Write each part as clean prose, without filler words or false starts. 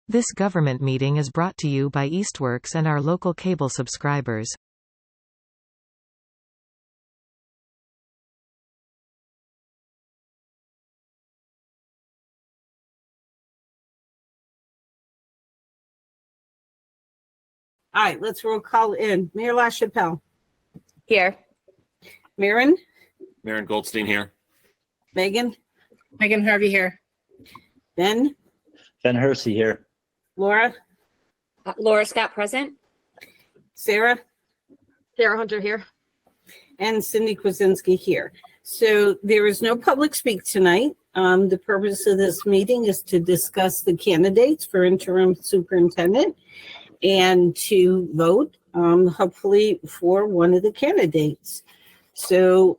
This government meeting is brought to you by Eastworks and our local cable subscribers. All right, let's roll call in. Mayor LaChapelle. Here. Maren. Maren Goldstein here. Megan. Megan Harvey here. Ben. Ben Hersey here. Laura. Laura Scott present. Sarah. Sarah Hunter here. And Cindy Kwasinski here. So there is no public speak tonight. The purpose of this meeting is to discuss the candidates for interim superintendent and to vote, hopefully, for one of the candidates. So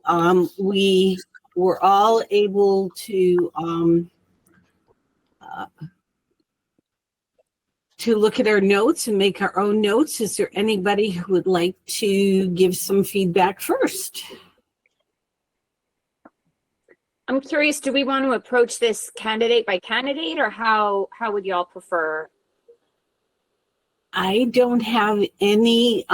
we were all able to look at our notes and make our own notes. Is there anybody who would like to give some feedback first? I'm curious, do we want to approach this candidate by candidate, or how would y'all prefer? I don't have any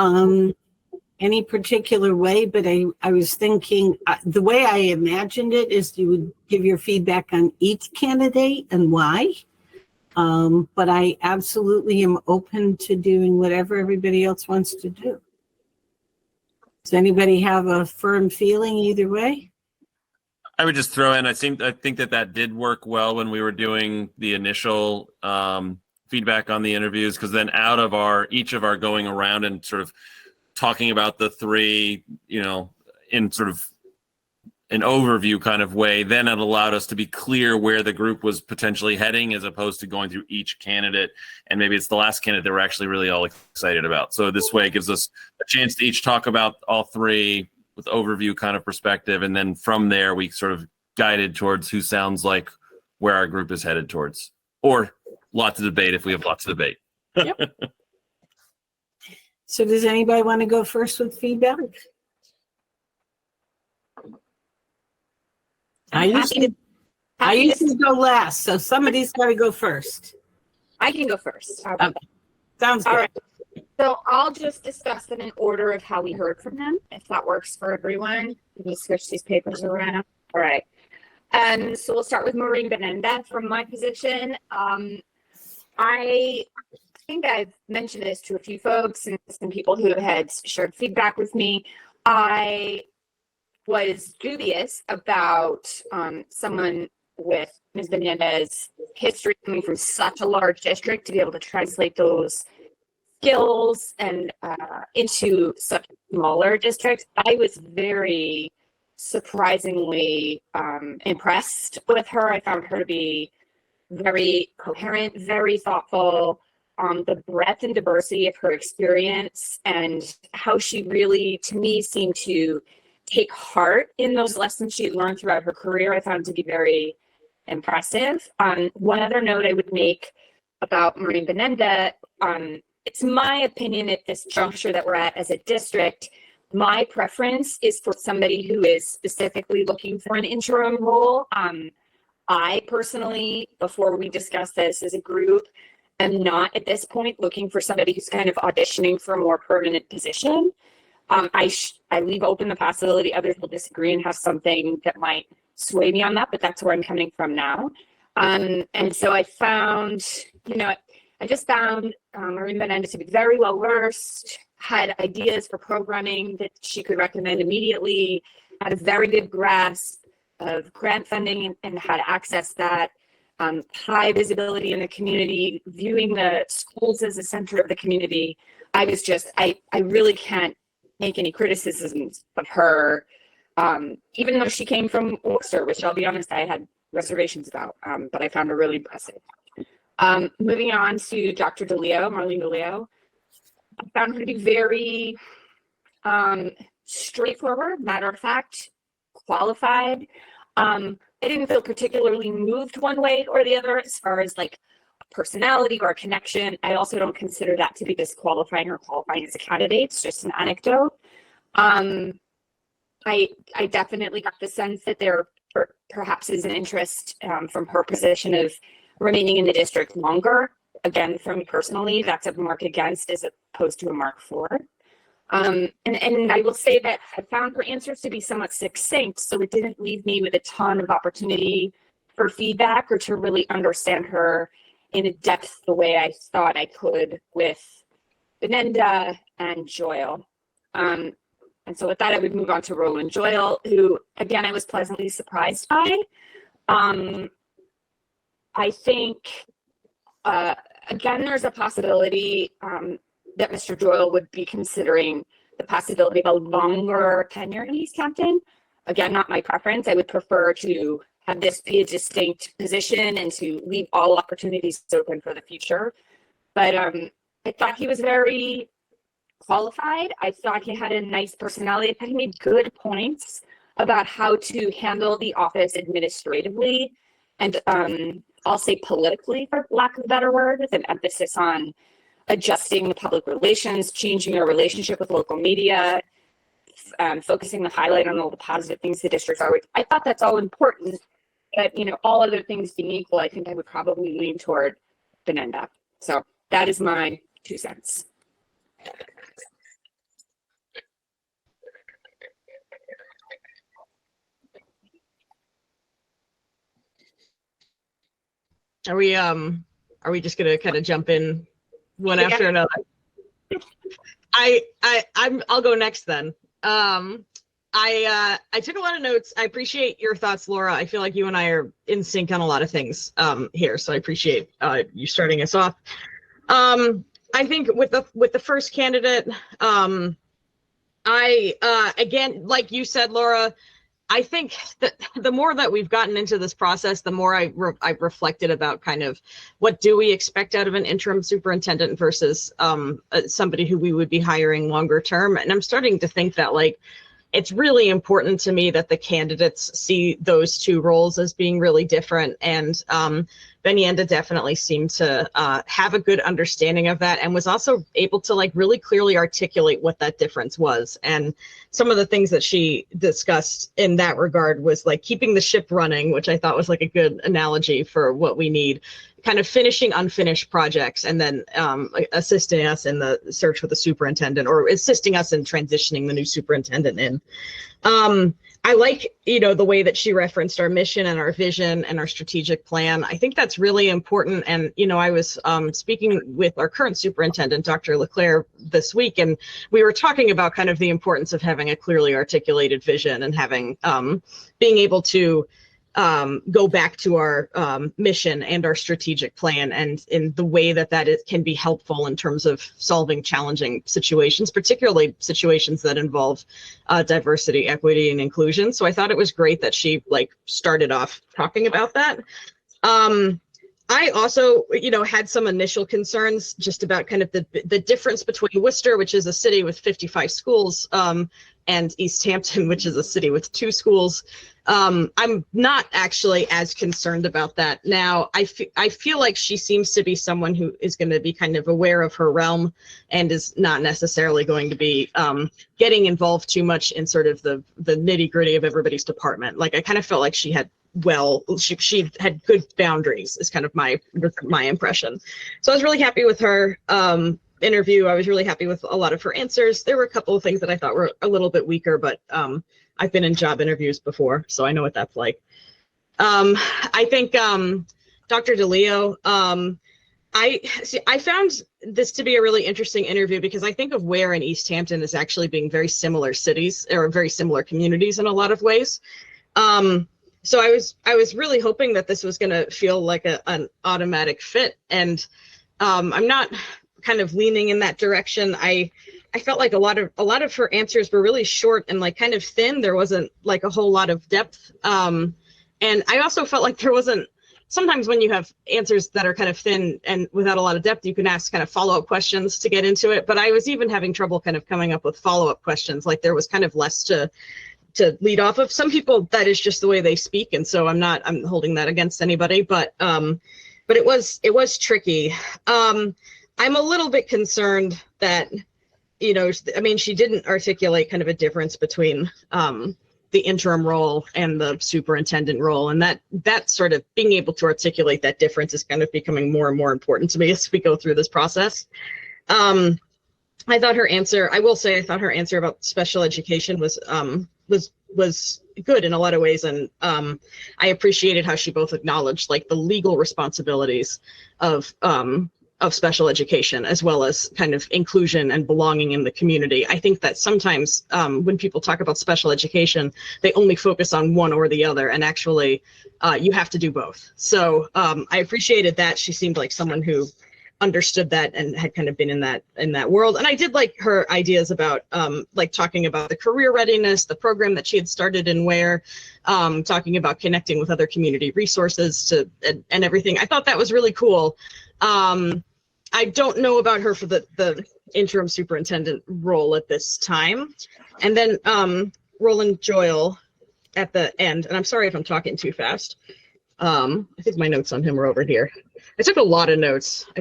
particular way, but I was thinking the way I imagined it is you would give your feedback on each candidate and why. But I absolutely am open to doing whatever everybody else wants to do. Does anybody have a firm feeling either way? I would just throw in, I think that did work well when we were doing the initial feedback on the interviews, because then out of each of our going around and sort of talking about the three, in sort of an overview kind of way, then it allowed us to be clear where the group was potentially heading, as opposed to going through each candidate. And maybe it's the last candidate that we're actually really all excited about. So this way it gives us a chance to each talk about all three with overview kind of perspective. And then from there, we sort of guided towards who sounds like where our group is headed towards, or lots of debate if we have lots of debate. Yep. So does anybody want to go first with feedback? I usually go last, so somebody's got to go first. I can go first. How about Okay. Sounds good. All right. So I'll just discuss them in order of how we heard from them, if that works for everyone. Let me switch these papers around. All right. So we'll start with Maureen Benenda from my position. I think I've mentioned this to a few folks and some people who had shared feedback with me. I was dubious about someone with Ms. Benenda's history coming from such a large district to be able to translate those skills and into such a smaller district. I was very surprisingly impressed with her. I found her to be very coherent, very thoughtful. The breadth and diversity of her experience and how she really, to me, seemed to take heart in those lessons she had learned throughout her career, I found to be very impressive. One other note I would make about Maureen Benenda, it's my opinion at this juncture that we're at as a district, my preference is for somebody who is specifically looking for an interim role. I personally, before we discuss this as a group, am not at this point looking for somebody who's kind of auditioning for a more permanent position. I leave open the possibility others will disagree and have something that might sway me on that, but that's where I'm coming from now. And so I found, I just found Maureen Benenda to be very well versed, had ideas for programming that she could recommend immediately, had a very good grasp of grant funding and how to access that, high visibility in the community, viewing the schools as a center of the community. I really can't make any criticisms of her, even though she came from Worcester, which I'll be honest, I had reservations about, but I found her really impressive. Moving on to Dr. DeLeo, Marlene DeLeo, I found her to be very straightforward, matter of fact, qualified. I didn't feel particularly moved one way or the other as far as like personality or connection. I also don't consider that to be disqualifying or qualifying as a candidate. It's just an anecdote. I definitely got the sense that there perhaps is an interest from her position of remaining in the district longer again, for me personally, that's a mark against as opposed to a mark for. And I will say that I found her answers to be somewhat succinct, so it didn't leave me with a ton of opportunity for feedback or to really understand her in a depth the way I thought I could with Benenda and Joyle. And so with that, I would move on to Roland Joyle, who, again, I was pleasantly surprised by. I think, again, there's a possibility that Mr. Joyle would be considering the possibility of a longer tenure in Easthampton. Again, not my preference. I would prefer to have this be a distinct position and to leave all opportunities open for the future. But I thought he was very qualified. I thought he had a nice personality. I thought he made good points about how to handle the office administratively and I'll say politically, for lack of a better word, with an emphasis on adjusting the public relations, changing our relationship with local media, focusing the highlight on all the positive things the districts are. I thought that's all important, but all other things being equal, I think I would probably lean toward Benenda. So that is my 2 cents. Are we just gonna kind of jump in one after another? I'll go next then. I took a lot of notes. I appreciate your thoughts, Laura. I feel like you and I are in sync on a lot of things here, so I appreciate you starting us off. I think with the first candidate, again, like you said, Laura, I think that the more that we've gotten into this process, the more I've reflected about kind of what do we expect out of an interim superintendent versus somebody who we would be hiring longer term. And I'm starting to think that it's really important to me that the candidates see those two roles as being really different. And Benenda definitely seemed to have a good understanding of that and was also able to really clearly articulate what that difference was. And some of the things that she discussed in that regard was keeping the ship running, which I thought was a good analogy for what we need, kind of finishing unfinished projects and then assisting us in the search for the superintendent or assisting us in transitioning the new superintendent in. I like, the way that she referenced our mission and our vision and our strategic plan. I think that's really important. And, I was speaking with our current superintendent, Dr. Leclerc, this week, and we were talking about kind of the importance of having a clearly articulated vision and having being able to go back to our mission and our strategic plan, and in the way that can be helpful in terms of solving challenging situations, particularly situations that involve diversity, equity, and inclusion. So I thought it was great that she started off talking about that. I also, had some initial concerns just about kind of the difference between Worcester, which is a city with 55 schools, and Easthampton, which is a city with 2 schools. I'm not actually as concerned about that now. I feel like she seems to be someone who is going to be kind of aware of her realm and is not necessarily going to be getting involved too much in sort of the nitty gritty of everybody's department. I kind of felt like she had she had good boundaries is kind of my impression. So I was really happy with her interview. I was really happy with a lot of her answers. There were a couple of things that I thought were a little bit weaker, but I've been in job interviews before, so I know what that's like. I think Dr. DeLeo, I found this to be a really interesting interview because I think of Ware and Easthampton as actually being very similar cities or very similar communities in a lot of ways. So I was really hoping that this was going to feel like an automatic fit, and I'm not kind of leaning in that direction. I felt like a lot of her answers were really short and kind of thin. There wasn't a whole lot of depth, and I also felt like there wasn't. Sometimes when you have answers that are kind of thin and without a lot of depth, you can ask kind of follow-up questions to get into it. But I was even having trouble kind of coming up with follow-up questions. There was kind of less to lead off of. Some people, that is just the way they speak, and so I'm holding that against anybody, but it was tricky. I'm a little bit concerned that, she didn't articulate kind of a difference between the interim role and the superintendent role, and that sort of being able to articulate that difference is kind of becoming more and more important to me as we go through this process. I thought her answer, I will say, I thought her answer about special education was good in a lot of ways, and I appreciated how she both acknowledged like the legal responsibilities of special education as well as kind of inclusion and belonging in the community. I think that sometimes when people talk about special education, they only focus on one or the other, and actually you have to do both. So I appreciated that. She seemed like someone who understood that and had kind of been in that world. And I did like her ideas about like talking about the career readiness, the program that she had started and where, talking about connecting with other community resources and everything. I thought that was really cool. I don't know about her for the interim superintendent role at this time. And then Roland Joyle at the end, and I'm sorry if I'm talking too fast. I think my notes on him are over here. I took a lot of notes. I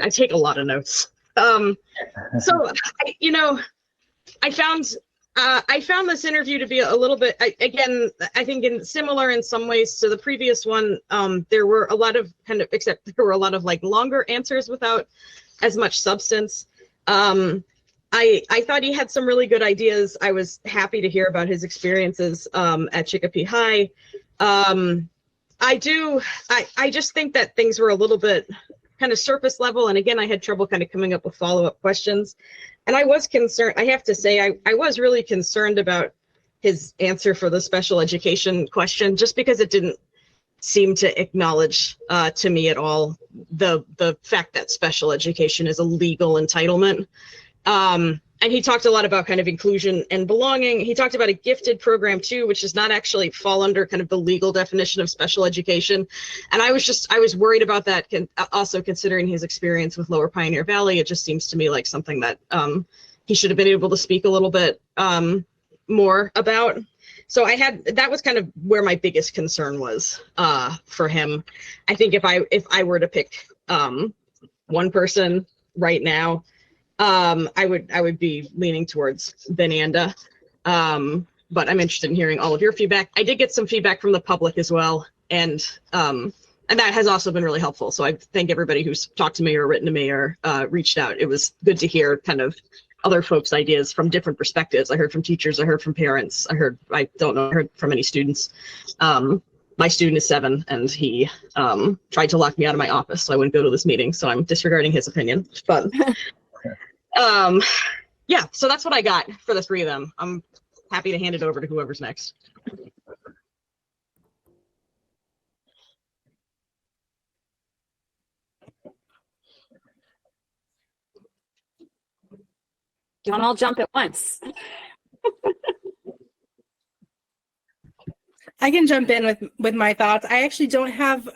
take a lot of notes. So I found this interview to be a little bit, again, I think similar in some ways to the previous one. There were a lot of except there were a lot of like longer answers without as much substance. I thought he had some really good ideas. I was happy to hear about his experiences at Chicopee High. I just think that things were a little bit kind of surface level. And again, I had trouble kind of coming up with follow-up questions. And I was concerned, I have to say, I was really concerned about his answer for the special education question, just because it didn't seem to acknowledge to me at all the fact that special education is a legal entitlement. And he talked a lot about kind of inclusion and belonging. He talked about a gifted program too, which does not actually fall under kind of the legal definition of special education. And I was worried about that. Also considering his experience with Lower Pioneer Valley, it just seems to me like something that he should have been able to speak a little bit more about. So that was kind of where my biggest concern was for him. I think if I were to pick one person right now, I would be leaning towards Benanda, but I'm interested in hearing all of your feedback. I did get some feedback from the public as well, and that has also been really helpful. So I thank everybody who's talked to me or written to me or reached out. It was good to hear kind of other folks' ideas from different perspectives. I heard from teachers, I heard from parents, I heard from any students. My student is 7, and he tried to lock me out of my office, so I wouldn't go to this meeting. So I'm disregarding his opinion, but. Yeah, so that's what I got for the 3 of them. I'm happy to hand it over to whoever's next. Don't all jump at once. I can jump in with my thoughts. I actually don't have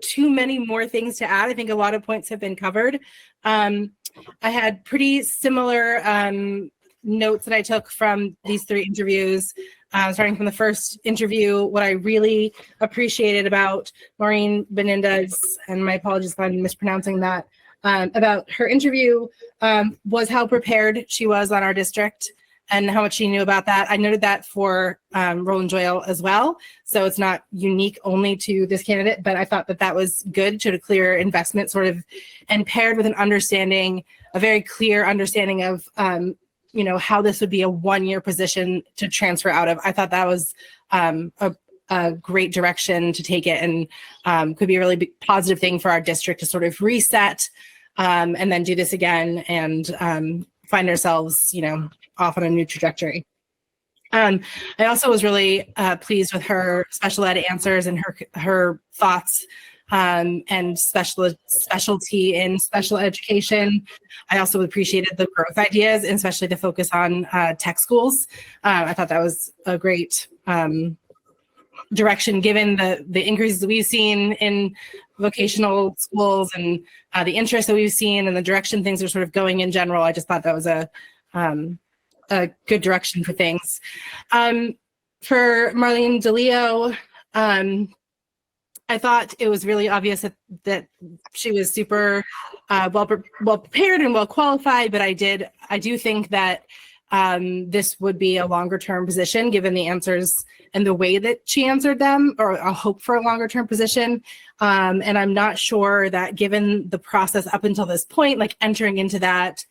too many more things to add. I think a lot of points have been covered. I had pretty similar notes that I took from these 3 interviews. Starting from the first interview, what I really appreciated about Maureen Benenda's, and my apologies if I'm mispronouncing that, about her interview was how prepared she was on our district and how much she knew about that. I noted that for Roland Joyle as well. So it's not unique only to this candidate, but I thought that was good, showed a clear investment sort of, and paired with a very clear understanding of, how this would be a 1-year position to transfer out of. I thought that was a great direction to take it, and could be a really big positive thing for our district to sort of reset and then do this again and find ourselves, off on a new trajectory. I also was really pleased with her special ed answers and her thoughts and specialty in special education. I also appreciated the growth ideas, and especially the focus on tech schools. I thought that was a great direction given the increases that we've seen in vocational schools and the interest that we've seen and the direction things are sort of going in general. I just thought that was a good direction for things. For Marlene DeLeo, I thought it was really obvious that she was super well prepared and well qualified, but I do think that this would be a longer term position given the answers and the way that she answered them, or a hope for a longer term position. And I'm not sure that given the process up until this point, like entering into that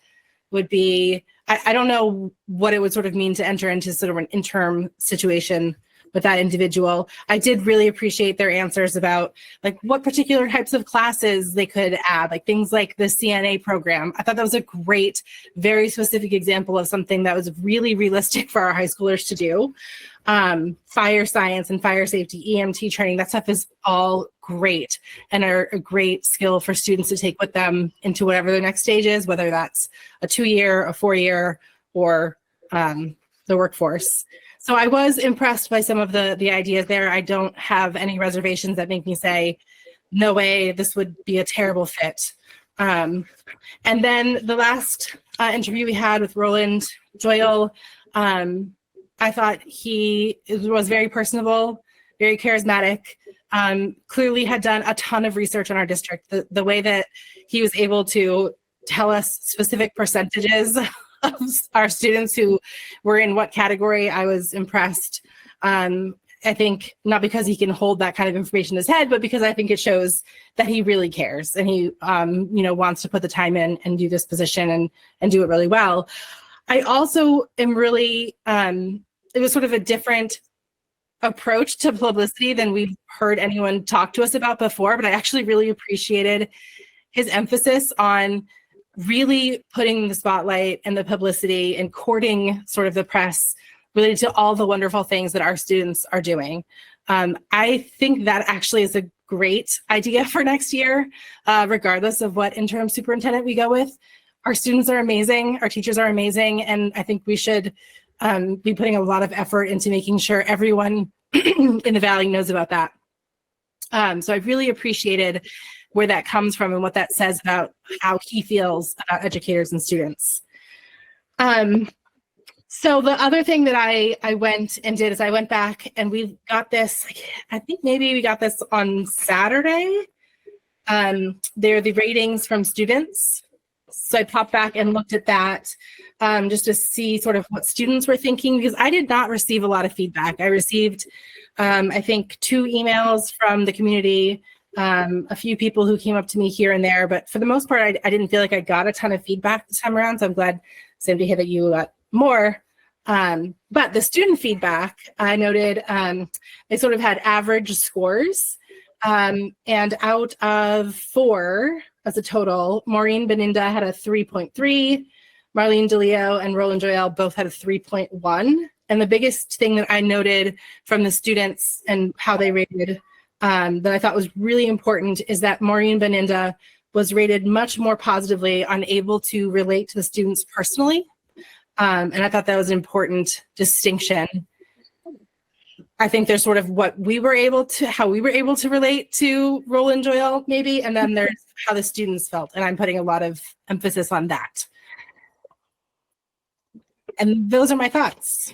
would be, I don't know what it would sort of mean to enter into sort of an interim situation with that individual. I did really appreciate their answers about like what particular types of classes they could add, like things like the CNA program. I thought that was a great, very specific example of something that was really realistic for our high schoolers to do. Fire science and fire safety, EMT training, that stuff is all great and are a great skill for students to take with them into whatever their next stage is, whether that's a 2-year, a 4-year, or the workforce. So I was impressed by some of the ideas there. I don't have any reservations that make me say, no way, this would be a terrible fit. And then the last interview we had with Roland Joyle, I thought he was very personable, very charismatic, clearly had done a ton of research on our district. The way that he was able to tell us specific percentages of our students who were in what category, I was impressed. I think not because he can hold that kind of information in his head, but because I think it shows that he really cares and he wants to put the time in and do this position and do it really well. I also am really, it was sort of a different approach to publicity than we've heard anyone talk to us about before, but I actually really appreciated his emphasis on really putting the spotlight and the publicity and courting sort of the press related to all the wonderful things that our students are doing. I think that actually is a great idea for next year, regardless of what interim superintendent we go with. Our students are amazing, our teachers are amazing, and I think we should be putting a lot of effort into making sure everyone in the Valley knows about that. So I really appreciated where that comes from and what that says about how he feels about educators and students. So the other thing that I went and did is I went back and we got this, I think maybe we got this on Saturday. They're the ratings from students. So I popped back and looked at that just to see sort of what students were thinking, because I did not receive a lot of feedback. I received, I think, 2 emails from the community, a few people who came up to me here and there, but for the most part, I didn't feel like I got a ton of feedback this time around. So I'm glad, Sam, to hear that you got more. But the student feedback, I noted, they sort of had average scores. And out of 4 as a total, Maureen Beninda had a 3.3, Marlene DeLeo and Roland Joyle both had a 3.1. And the biggest thing that I noted from the students and how they rated that I thought was really important is that Maureen Beninda was rated much more positively on able to relate to the students personally. And I thought that was an important distinction. I think there's sort of how we were able to relate to Roland Joyle maybe, and then there's how the students felt. And I'm putting a lot of emphasis on that. And those are my thoughts.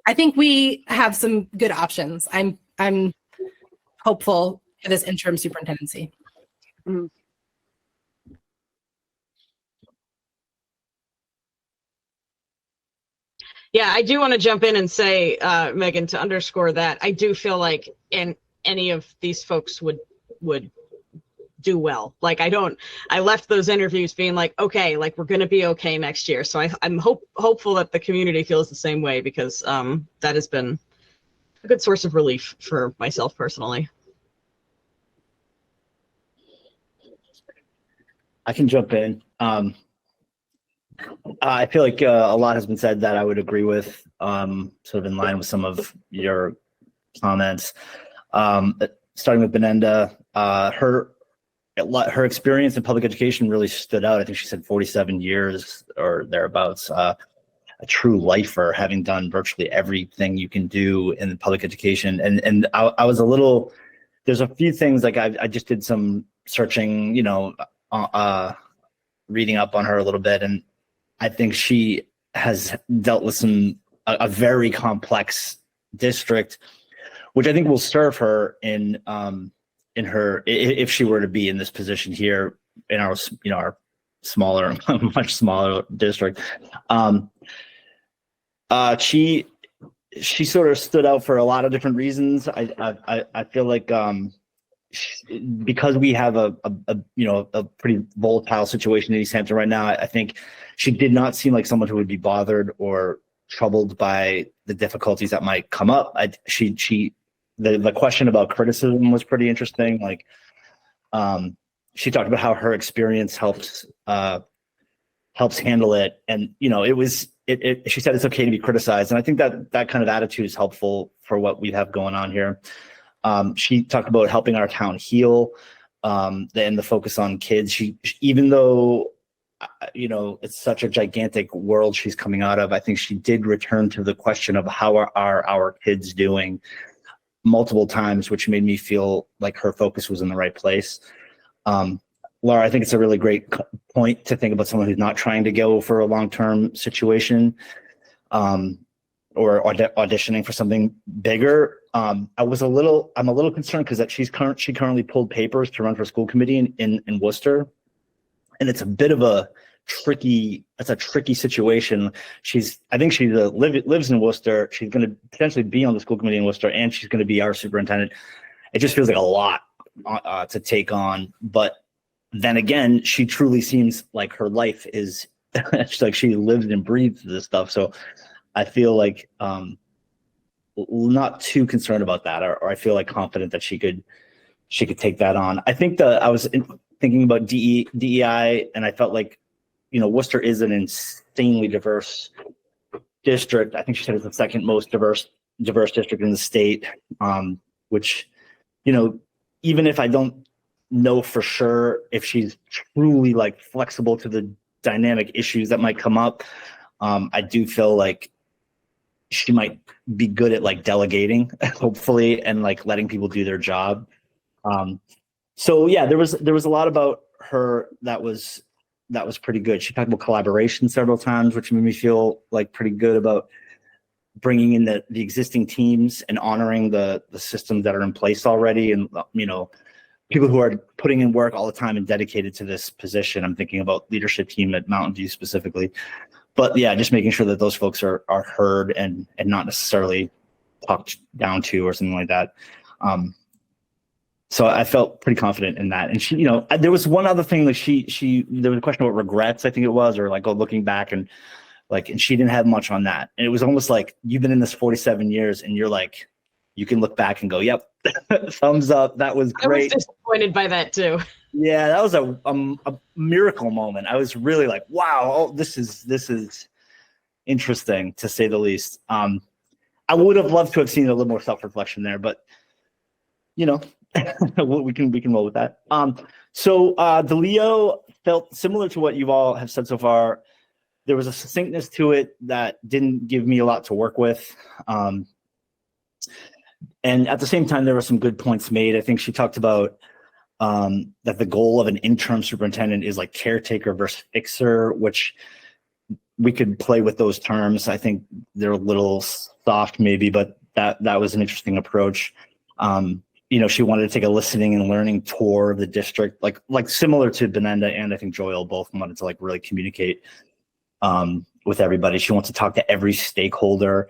I think we have some good options. I'm hopeful for this interim superintendency. Mm. Yeah, I do want to jump in and say, Megan, to underscore that, I do feel like any of these folks would do well. Like I left those interviews being like, okay, like we're going to be okay next year. So I'm hopeful that the community feels the same way, because that has been a good source of relief for myself personally. I can jump in. I feel like a lot has been said that I would agree with, sort of in line with some of your comments. Starting with Beninda, her experience in public education really stood out. I think she said 47 years or thereabouts, a true lifer, having done virtually everything you can do in public education. And I was a little, there's a few things, like I just did some searching, reading up on her a little bit, and I think she has dealt with a very complex district, which I think will serve her in her, if she were to be in this position here in our smaller, much smaller district. She sort of stood out for a lot of different reasons. I feel like because we have a pretty volatile situation in Easthampton right now, I think she did not seem like someone who would be bothered or troubled by the difficulties that might come up. The question about criticism was pretty interesting. Like, she talked about how her experience helps handle it, and she said it's okay to be criticized, and I think that kind of attitude is helpful for what we have going on here. She talked about helping our town heal, and the focus on kids. Even though it's such a gigantic world she's coming out of, I think she did return to the question of how are our kids doing multiple times, which made me feel like her focus was in the right place. Laura, I think it's a really great point to think about someone who's not trying to go for a long-term situation, or auditioning for something bigger. I'm a little concerned because she currently pulled papers to run for school committee in Worcester, and it's a bit of a tricky situation. I think she lives in Worcester. She's going to potentially be on the school committee in Worcester, and she's going to be our superintendent. It just feels like a lot to take on, but then again, she truly seems like her life is it's like she lives and breathes this stuff. So I feel like not too concerned about that, or I feel like confident that she could take that on. I think I was thinking about DEI, and I felt like Worcester is an insanely diverse district. I think she said it's the second most diverse district in the state, which even if I don't know for sure if she's truly like flexible to the dynamic issues that might come up, I do feel like she might be good at like delegating, hopefully, and like letting people do their job. So yeah, there was a lot about her that was pretty good. She talked about collaboration several times, which made me feel like pretty good about bringing in the existing teams and honoring the systems that are in place already, and people who are putting in work all the time and dedicated to this position. I'm thinking about leadership team at Mountain View specifically, but yeah, just making sure that those folks are heard and not necessarily talked down to or something like that. So I felt pretty confident in that. And she, there was one other thing, like there was a question about regrets, I think it was, or like looking back, and she didn't have much on that. And it was almost like you've been in this 47 years and you're like, you can look back and go, yep, thumbs up. That was great. I was disappointed by that too. Yeah, that was a miracle moment. I was really like, wow, this is interesting to say the least. I would have loved to have seen a little more self-reflection there, but we can roll with that. So the Leo felt similar to what you all have said so far. There was a succinctness to it that didn't give me a lot to work with. And at the same time, there were some good points made. I think she talked about that the goal of an interim superintendent is like caretaker versus fixer, which we could play with those terms. I think they're a little soft maybe, but that was an interesting approach. She wanted to take a listening and learning tour of the district, like similar to Benenda and I think Joel both wanted to like really communicate with everybody. She wants to talk to every stakeholder.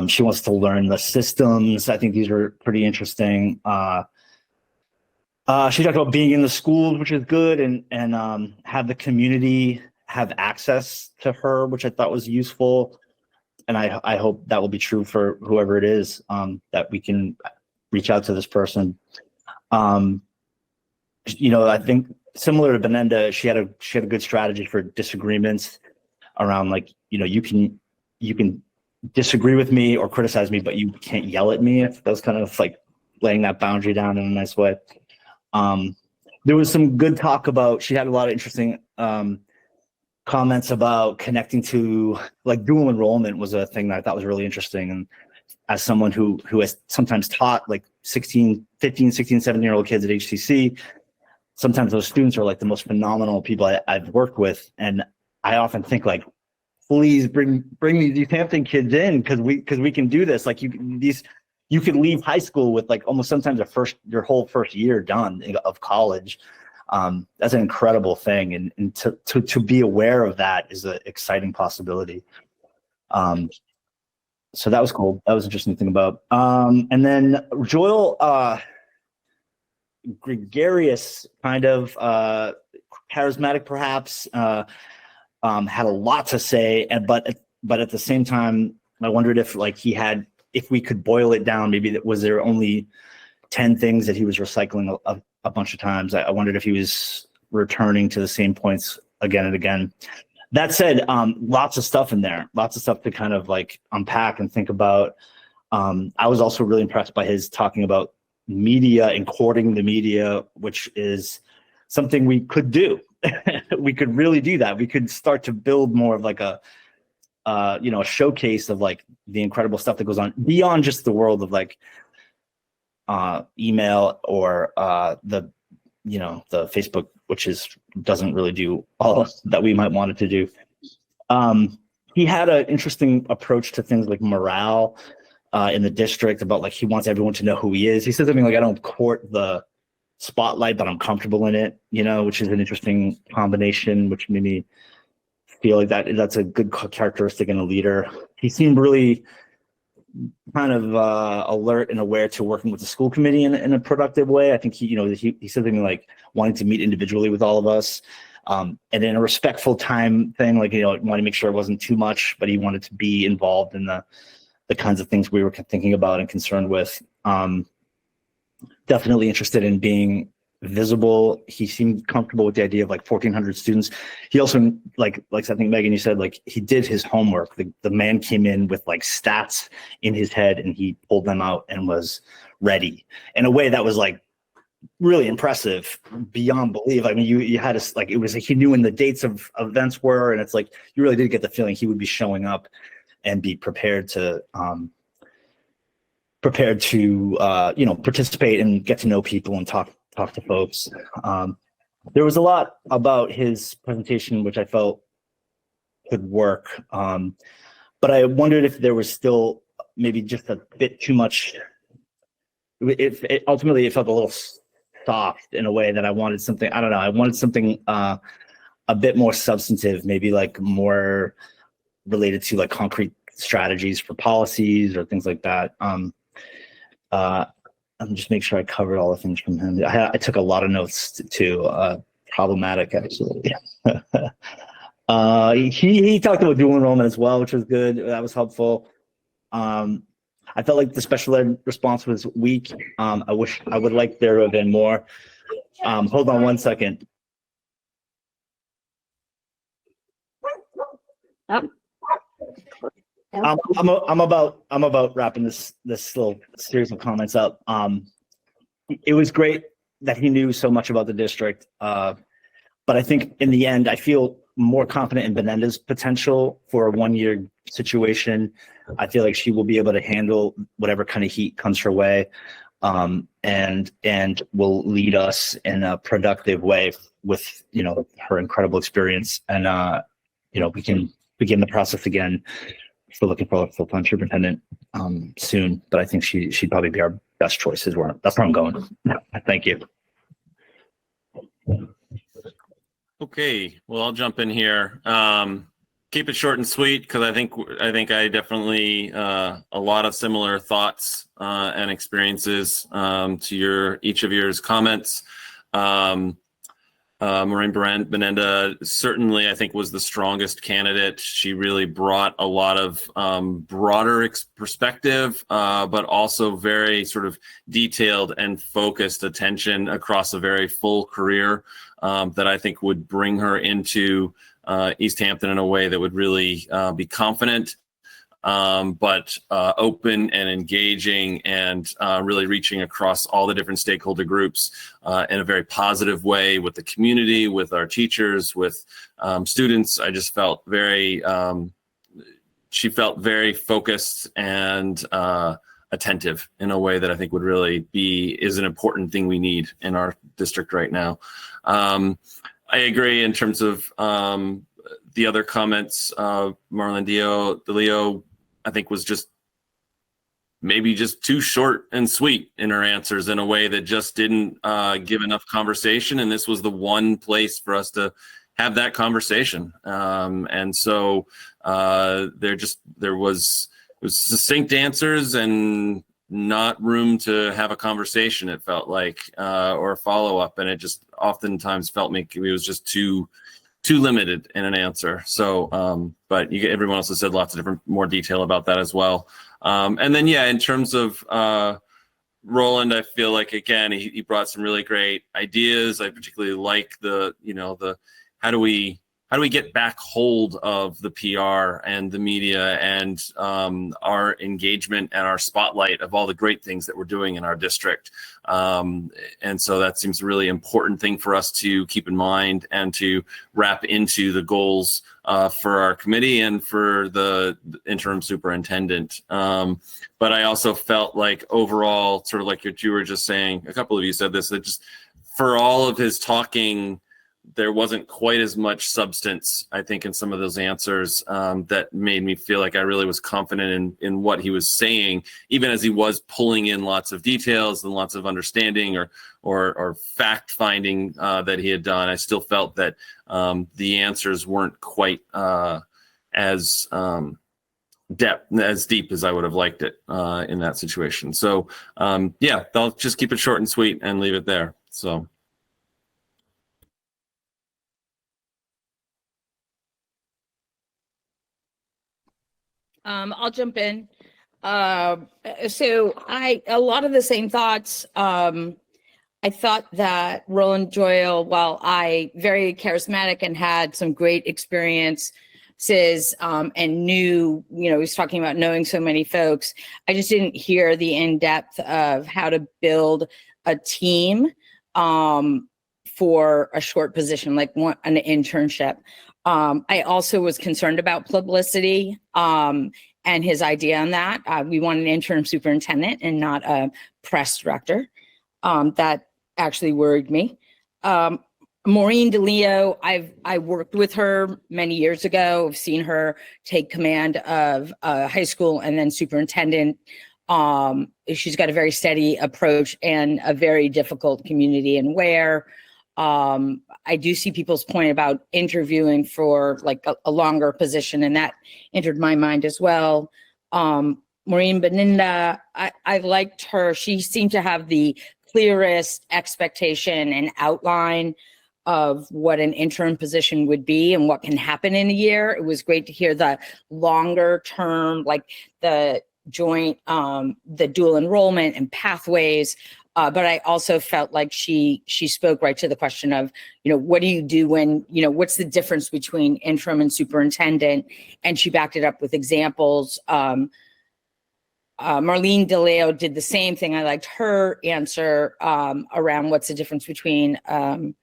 She wants to learn the systems. I think these are pretty interesting. She talked about being in the schools, which is good, and have the community have access to her, which I thought was useful. And I hope that will be true for whoever it is, that we can reach out to this person. I think similar to Benenda, she had a good strategy for disagreements around like, you can disagree with me or criticize me, but you can't yell at me. That was kind of like laying that boundary down in a nice way. There was some good talk about, she had a lot of interesting comments about connecting to like dual enrollment was a thing that I thought was really interesting. And as someone who has sometimes taught like 15, 16, 17-year-old kids at HTC, sometimes those students are like the most phenomenal people I've worked with. And I often think like, please bring these Easthampton kids in because we can do this. Like you could leave high school with like almost sometimes your whole first year done of college. That's an incredible thing. And to be aware of that is an exciting possibility. So that was cool. That was an interesting thing about. And then Joel, gregarious, kind of charismatic, perhaps, had a lot to say, but at the same time, I wondered if if we could boil it down, maybe was there only 10 things that he was recycling a bunch of times. I wondered if he was returning to the same points again and again. That said, lots of stuff in there, lots of stuff to kind of like unpack and think about. I was also really impressed by his talking about media and courting the media, which is something we could do. We could really do that. We could start to build more of like a showcase of like the incredible stuff that goes on beyond just the world of like email or the Facebook, which doesn't really do all that we might want it to do. He had an interesting approach to things like morale in the district, about like he wants everyone to know who he is. He says something like, I don't court the spotlight, but I'm comfortable in it, which is an interesting combination, which made me feel like that's a good characteristic in a leader. He seemed really kind of alert and aware to working with the school committee in a productive way. I think he said something like wanting to meet individually with all of us, and in a respectful time thing, like wanted to make sure it wasn't too much, but he wanted to be involved in the kinds of things we were thinking about and concerned with. Definitely interested in being visible. He seemed comfortable with the idea of like 1,400 students. He also, like I think Megan, you said, like he did his homework. The man came in with like stats in his head and he pulled them out and was ready in a way that was like really impressive beyond belief. I mean, you had to like, it was like he knew when the dates of events were, and it's like you really did get the feeling he would be showing up and be prepared to participate and get to know people and talk to folks. There was a lot about his presentation which I felt could work, but I wondered if there was still maybe just a bit too much. Ultimately it felt a little soft in a way that I wanted something. I don't know. I wanted something a bit more substantive, maybe like more related to like concrete strategies for policies or things like that. I'm just make sure I covered all the things from him. I took a lot of notes too. Problematic, actually. He talked about dual enrollment as well, which was good. That was helpful. I felt like the special ed response was weak. I would like there to have been more. Hold on one second. I'm about wrapping this little series of comments up. It was great that he knew so much about the district, but I think in the end, I feel more confident in Benenda's potential for a one-year situation. I feel like she will be able to handle whatever kind of heat comes her way, and will lead us in a productive way with her incredible experience, and we can begin the process again. We're looking for a full-time superintendent soon, but I think she'd probably be our best choice. That's where I'm going. Thank you. Okay, well, I'll jump in here. Keep it short and sweet because I think I definitely a lot of similar thoughts and experiences to each of your comments. Maureen Benenda certainly, I think, was the strongest candidate. She really brought a lot of broader perspective, but also very sort of detailed and focused attention across a very full career that I think would bring her into Easthampton in a way that would really be confident, but open and engaging, and really reaching across all the different stakeholder groups in a very positive way with the community, with our teachers, with students. I just felt she felt very focused and attentive in a way that I think would really is an important thing we need in our district right now. I agree in terms of the other comments. Marlon DeLeo, I think, was just maybe just too short and sweet in her answers in a way that just didn't give enough conversation. And this was the one place for us to have that conversation. And so there was succinct answers and not room to have a conversation, it felt like, or a follow-up. And it just oftentimes felt it was just too limited in an answer. So, but everyone else has said lots of different, more detail about that as well. And then, yeah, in terms of Roland, I feel like, again, he brought some really great ideas. I particularly like the how do we get back hold of the PR and the media and our engagement and our spotlight of all the great things that we're doing in our district. And so that seems a really important thing for us to keep in mind and to wrap into the goals for our committee and for the interim superintendent. But I also felt like overall, sort of like you were just saying, a couple of you said this, that just for all of his talking, there wasn't quite as much substance, I think, in some of those answers that made me feel like I really was confident in what he was saying, even as he was pulling in lots of details and lots of understanding or fact finding that he had done. I still felt that the answers weren't quite as deep as I would have liked it in that situation. So yeah, I'll just keep it short and sweet and leave it there. So. I'll jump in. So a lot of the same thoughts. I thought that Roland Doyle, while very charismatic and had some great experiences and knew, he was talking about knowing so many folks, I just didn't hear the in-depth of how to build a team for a short position, like an internship. I also was concerned about publicity and his idea on that. We want an interim superintendent and not a press director. That actually worried me. Maureen DeLeo, I worked with her many years ago. I've seen her take command of high school and then superintendent. She's got a very steady approach and a very difficult community and Ware. I do see people's point about interviewing for like a longer position, and that entered my mind as well. Maureen Beninda, I liked her. She seemed to have the clearest expectation and outline of what an interim position would be and what can happen in a year. It was great to hear the longer term, like the joint, the dual enrollment and pathways. But I also felt like she spoke right to the question of, what do you do when, what's the difference between interim and superintendent? And she backed it up with examples. Marlene DeLeo did the same thing. I liked her answer around what's the difference between an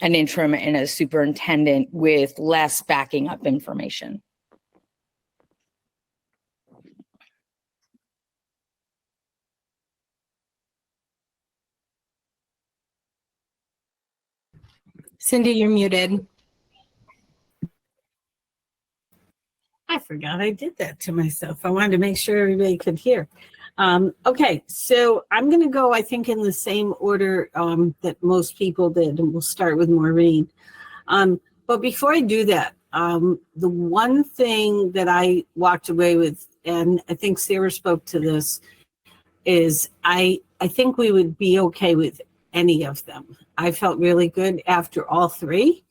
interim and a superintendent with less backing up information. Cindy, you're muted. I forgot I did that to myself. I wanted to make sure everybody could hear. Okay, so I'm going to go, I think, in the same order that most people did, and we'll start with Maureen. But before I do that, the one thing that I walked away with, and I think Sarah spoke to this, is I think we would be okay with any of them. I felt really good after all three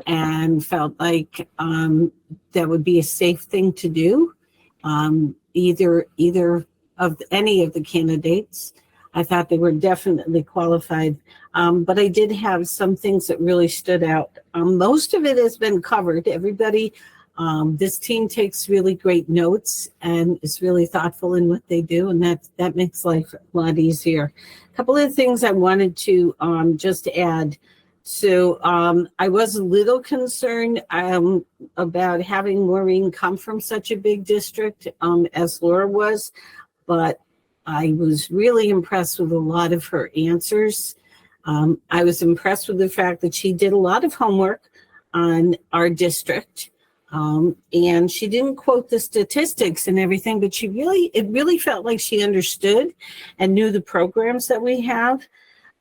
and felt like that would be a safe thing to do. Either of any of the candidates. I thought they were definitely qualified, but I did have some things that really stood out. Most of it has been covered. Everybody, this team takes really great notes and is really thoughtful in what they do, and that makes life a lot easier. A couple of things I wanted to just add. So I was a little concerned about having Maureen come from such a big district as Laura was, but I was really impressed with a lot of her answers. I was impressed with the fact that she did a lot of homework on our district. And she didn't quote the statistics and everything, but it really felt like she understood and knew the programs that we have.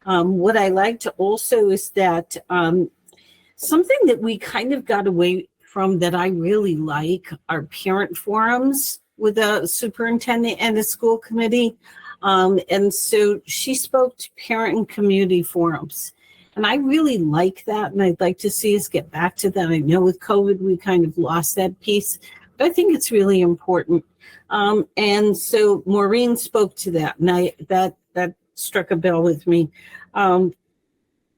What I liked also is that something that we kind of got away from that I really like are parent forums with a superintendent and a school committee. And so she spoke to parent and community forums. And I really like that. And I'd like to see us get back to that. I know with COVID, we kind of lost that piece, but I think it's really important. And so Maureen spoke to that, and that struck a bell with me.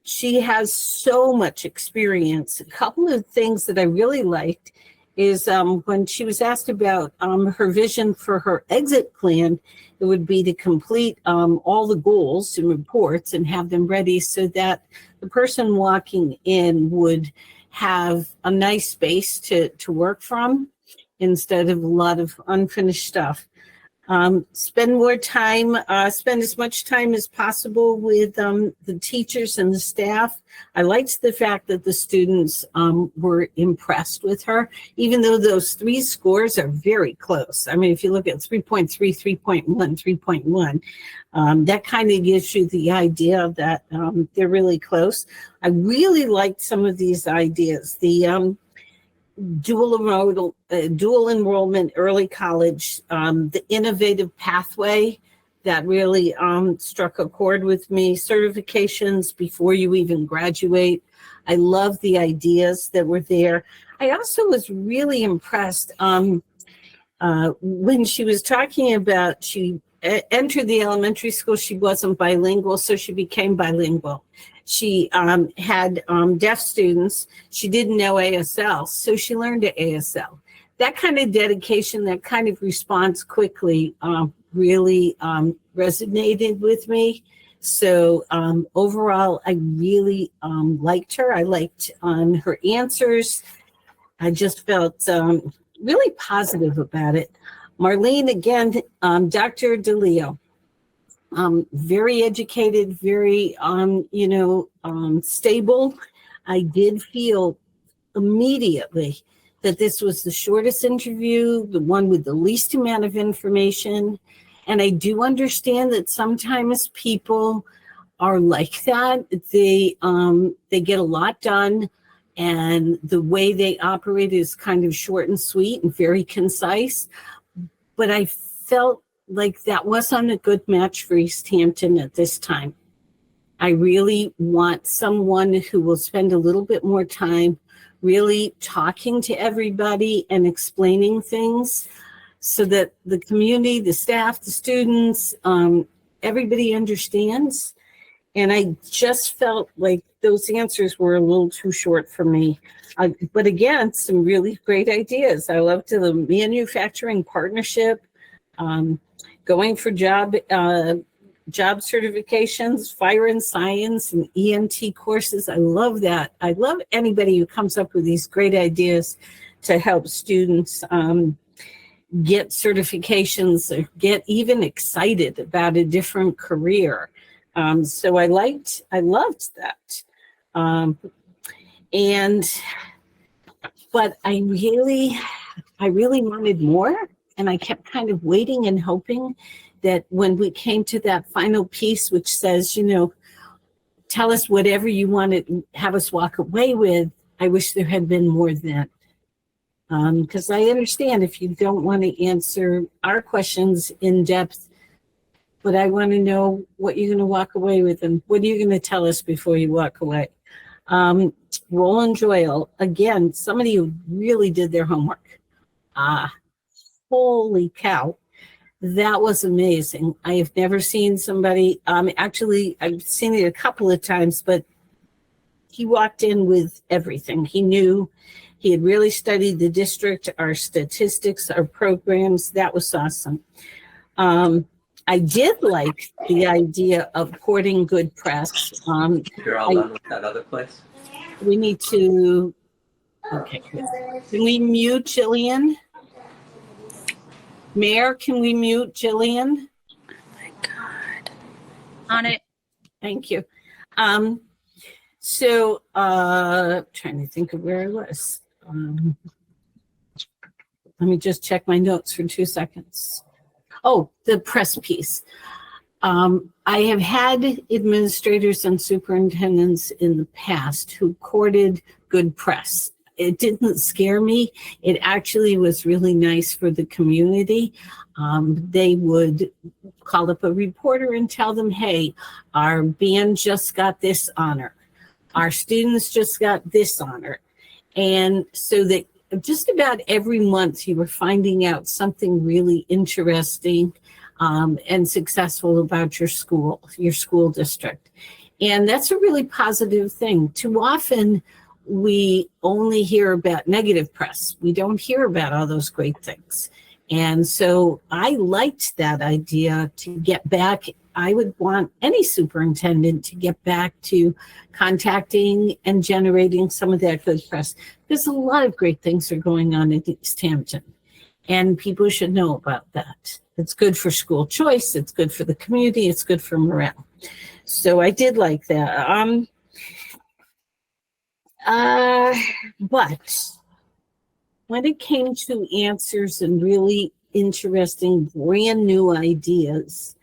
She has so much experience. A couple of things that I really liked is when she was asked about her vision for her exit plan, it would be to complete all the goals and reports and have them ready so that the person walking in would have a nice space to work from instead of a lot of unfinished stuff. Spend as much time as possible with the teachers and the staff. I liked the fact that the students were impressed with her, even though those 3 scores are very close. I mean, if you look at 3.3, 3.1, 3.1, that kind of gives you the idea that they're really close. I really liked some of these ideas. The dual enrollment, early college, the innovative pathway that really struck a chord with me, certifications before you even graduate. I love the ideas that were there. I also was really impressed when she was talking about she entered the elementary school, she wasn't bilingual, so she became bilingual. She had deaf students. She didn't know ASL, so she learned ASL. That kind of dedication, that kind of response quickly really resonated with me. So overall, I really liked her. I liked her answers. I just felt really positive about it. Marlene, again, Dr. DeLeo. Very educated, very, stable. I did feel immediately that this was the shortest interview, the one with the least amount of information. And I do understand that sometimes people are like that. They get a lot done, and the way they operate is kind of short and sweet and very concise. But I felt like that wasn't a good match for Easthampton at this time. I really want someone who will spend a little bit more time really talking to everybody and explaining things so that the community, the staff, the students, everybody understands. And I just felt like those answers were a little too short for me. But again, some really great ideas. I loved the manufacturing partnership, going for job certifications, fire and science, and EMT courses. I love that. I love anybody who comes up with these great ideas to help students get certifications or get even excited about a different career. So I loved that. But I really wanted more. And I kept kind of waiting and hoping that when we came to that final piece, which says, tell us whatever you want to have us walk away with, I wish there had been more then. Because I understand if you don't want to answer our questions in depth, but I want to know what you're going to walk away with and what are you going to tell us before you walk away. Roland Joyle, again, somebody who really did their homework. Holy cow, that was amazing. I have never seen somebody, actually, I've seen it a couple of times, but he walked in with everything. He knew, he had really studied the district, our statistics, our programs. That was awesome. I did like the idea of courting good press. You're all done with that other place? We need to, okay, good. Can we mute Jillian? Mayor, can we mute Jillian? Oh my God. On it. Thank you. Trying to think of where I was. let me just check my notes for 2 seconds. Oh, the press piece. I have had administrators and superintendents in the past who courted good press. It didn't scare me. It actually was really nice for the community. They would call up a reporter and tell them, hey, our band just got this honor. Our students just got this honor. And so that just about every month you were finding out something really interesting and successful about your school district. And that's a really positive thing. Too often we only hear about negative press. We don't hear about all those great things. And so I liked that idea to get back. I would want any superintendent to get back to contacting and generating some of that good press. There's a lot of great things are going on in Easthampton, and people should know about that. It's good for school choice. It's good for the community. It's good for morale. So I did like that. But when it came to answers and really interesting, brand new ideas,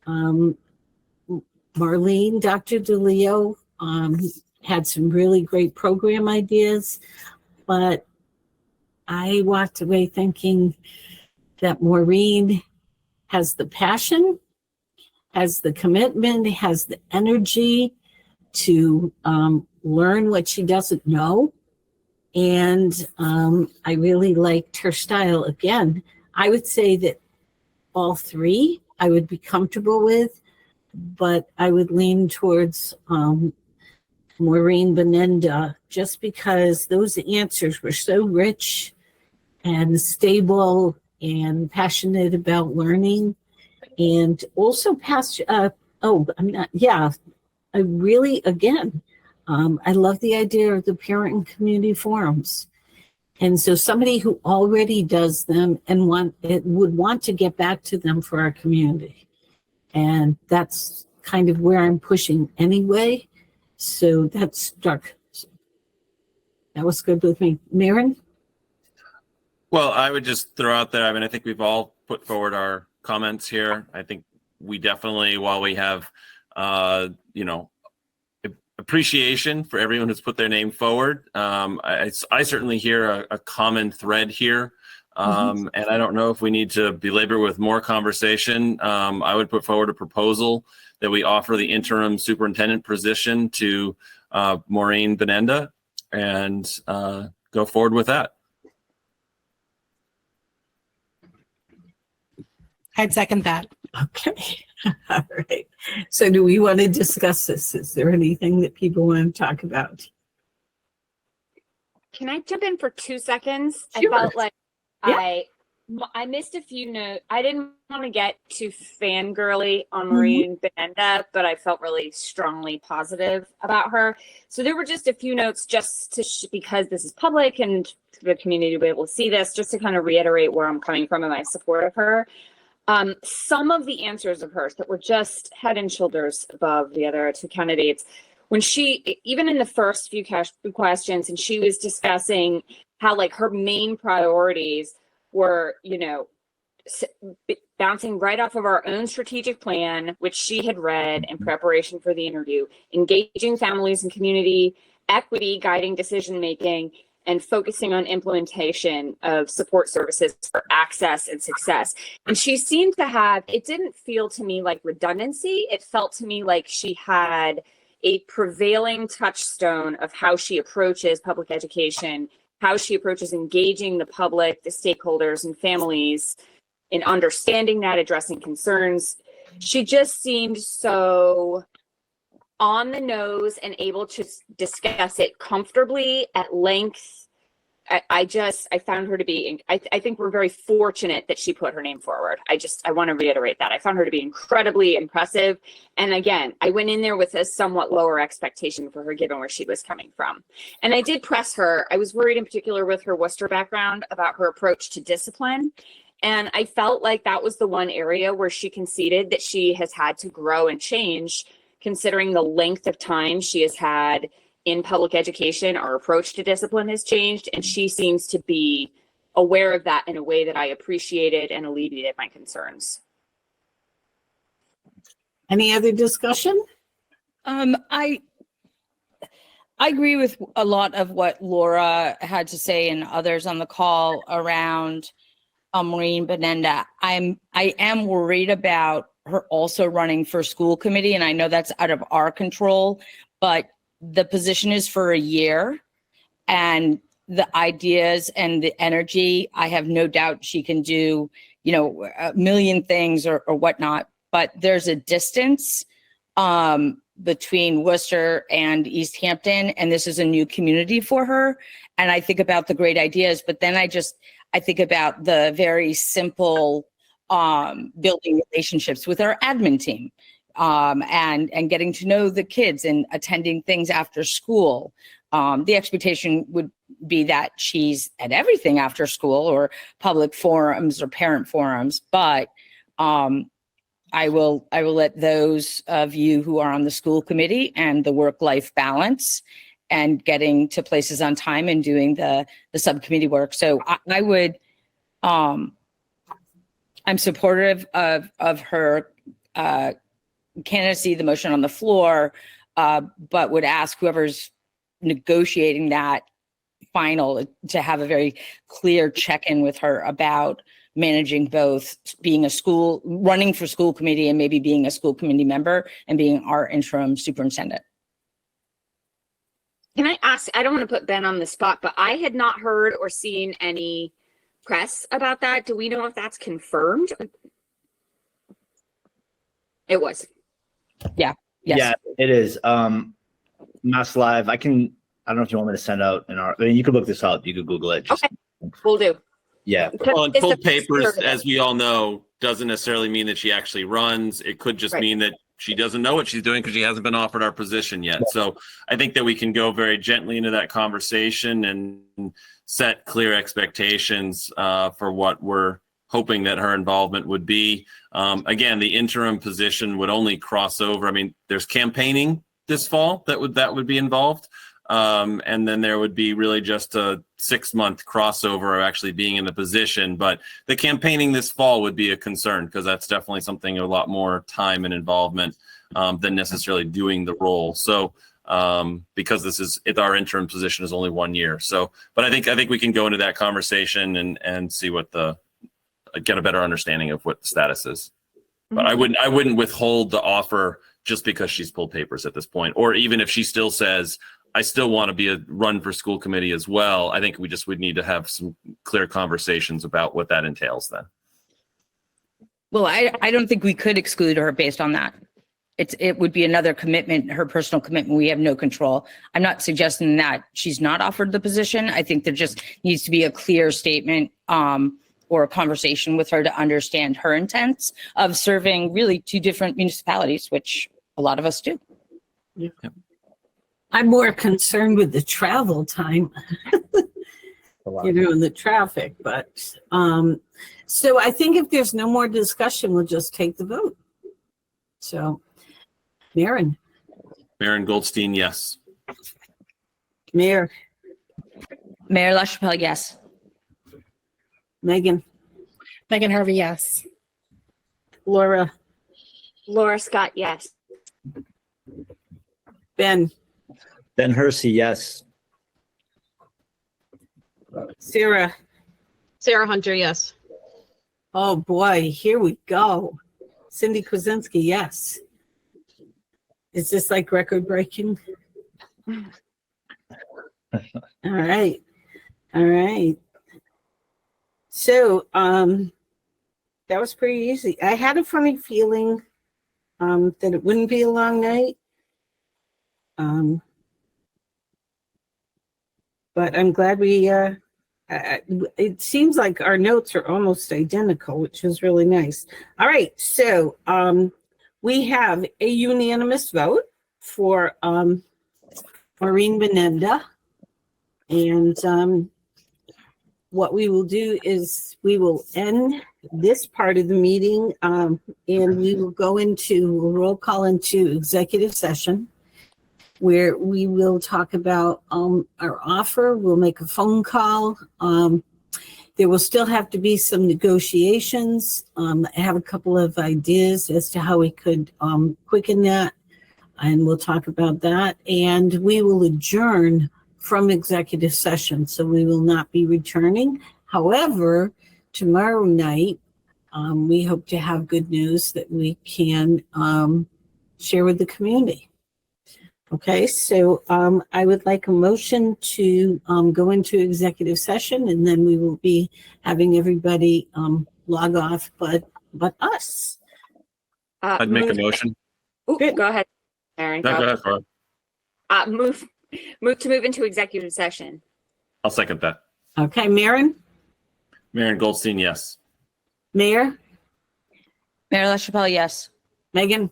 Marlene, Dr. DeLeo, had some really great program ideas, but I walked away thinking that Maureen has the passion, has the commitment, has the energy to learn what she doesn't know. And I really liked her style. Again, I would say that all three I would be comfortable with, but I would lean towards Maureen Benenda, just because those answers were so rich and stable and passionate about learning, and also I really, again, I love the idea of the parent and community forums. And so somebody who already does them and would want to get back to them for our community. And that's kind of where I'm pushing anyway. So that was good with me. Maren? Well, I would just throw out there, I mean, I think we've all put forward our comments here. I think we definitely, while we have, appreciation for everyone who's put their name forward, I certainly hear a common thread here. And I don't know if we need to belabor with more conversation. I would put forward a proposal that we offer the interim superintendent position to Maureen Benenda and go forward with that. I'd second that. Okay. All right. So do we want to discuss this? Is there anything that people want to talk about? Can I jump in for 2 seconds? Sure. I felt like Yeah. I missed a few notes. I didn't want to get too fangirly on Maureen Benenda, but I felt really strongly positive about her. So there were just a few notes just to because this is public and the community will be able to see this, just to kind of reiterate where I'm coming from in my support of her. Some of the answers of hers that were just head and shoulders above the other two candidates, when she, even in the first few questions, and she was discussing how like her main priorities were, bouncing right off of our own strategic plan, which she had read in preparation for the interview, engaging families and community, equity, guiding decision-making, and focusing on implementation of support services for access and success. And she seemed to have, it didn't feel to me like redundancy. It felt to me like she had a prevailing touchstone of how she approaches public education, how she approaches engaging the public, the stakeholders and families in understanding that, addressing concerns. She just seemed so on the nose and able to discuss it comfortably at length. I found her to be, I think we're very fortunate that she put her name forward. I want to reiterate that. I found her to be incredibly impressive. And again, I went in there with a somewhat lower expectation for her given where she was coming from. And I did press her. I was worried in particular with her Worcester background about her approach to discipline. And I felt like that was the one area where she conceded that she has had to grow and change, considering the length of time she has had in public education. Our approach to discipline has changed, and she seems to be aware of that in a way that I appreciated and alleviated my concerns. Any other discussion? I agree with a lot of what Laura had to say and others on the call around Maureen Benenda. I am worried about her also running for school committee, and I know that's out of our control, but the position is for a year, and the ideas and the energy, I have no doubt she can do, a million things or whatnot, but there's a distance between Worcester and Easthampton, and this is a new community for her. And I think about the great ideas, but then I think about the very simple building relationships with our admin team, and getting to know the kids and attending things after school. The expectation would be that she's at everything after school or public forums or parent forums, but I will let those of you who are on the school committee and the work-life balance and getting to places on time and doing the subcommittee work. So I would, I'm supportive of her candidacy, the motion on the floor, but would ask whoever's negotiating that final to have a very clear check-in with her about managing both being running for school committee and maybe being a school committee member and being our interim superintendent. Can I ask, I don't want to put Ben on the spot, but I had not heard or seen any press about that. Do we know if that's confirmed? It was. Yeah. Yes. Yeah, it is. Mass Live. I don't know if you want me to send out you could look this up. You could Google it. Okay. We'll do. Yeah. Well, and pulled papers, as we all know, doesn't necessarily mean that she actually runs. It could just mean that she doesn't know what she's doing because she hasn't been offered our position yet. So I think that we can go very gently into that conversation and set clear expectations for what we're hoping that her involvement would be. Again, the interim position would only cross over. I mean, there's campaigning this fall that would be involved. And then there would be really just a 6-month crossover of actually being in the position. But the campaigning this fall would be a concern because that's definitely something a lot more time and involvement than necessarily doing the role. So because our interim position is only 1 year. So, but I think we can go into that conversation and see what get a better understanding of what the status is. But I wouldn't withhold the offer just because she's pulled papers at this point, or even if she still says, I still want to be a run for school committee as well. I think we just would need to have some clear conversations about what that entails then. Well, I don't think we could exclude her based on that. It would be another commitment, her personal commitment. We have no control. I'm not suggesting that she's not offered the position. I think there just needs to be a clear statement or a conversation with her to understand her intents of serving really 2 different municipalities, which a lot of us do. Yeah. I'm more concerned with the travel time, and the traffic, but so I think if there's no more discussion, we'll just take the vote. So, Maren Goldstein, yes. Mayor LaChapelle, yes. Megan Harvey, yes. Laura Scott, yes. Ben Hersey, yes. Sarah Hunter, yes. Oh boy, here we go. Cindy Kuzensky, yes. Is this like record breaking? All right. So that was pretty easy. I had a funny feeling that it wouldn't be a long night. But I'm glad it seems like our notes are almost identical, which is really nice. All right, so we have a unanimous vote for Maureen Benenda. And what we will do is we will end this part of the meeting and we will go roll call into executive session, where we will talk about our offer. We'll make a phone call There will still have to be some negotiations. I have a couple of ideas as to how we could quicken that, and we'll talk about that. And we will adjourn from executive session, so we will not be returning. However, tomorrow night, we hope to have good news that we can share with the community. Okay, so I would like a motion to go into executive session, and then we will be having everybody log off, but us. I'd make a motion. Ooh, go ahead, Aaron. No, go ahead, Carla. Move into executive session. I'll second that. Okay, Maren, Marion Goldstein, yes. Mayor, Mayor LaChapelle, yes. Megan,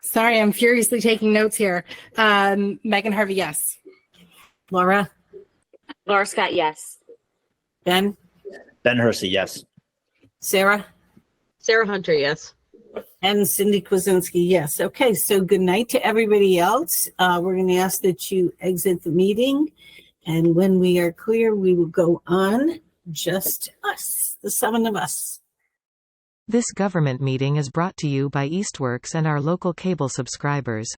Sorry, I'm furiously taking notes here. Megan Harvey, yes. Laura, Laura Scott, yes. Ben, Ben Hersey, yes. Sarah, Sarah Hunter, yes. and Cindy Kwiatkowski, yes. Okay, so good night to everybody else. We're going to ask that you exit the meeting. And when we are clear, we will go on, just us, the 7 of us. This government meeting is brought to you by Eastworks and our local cable subscribers.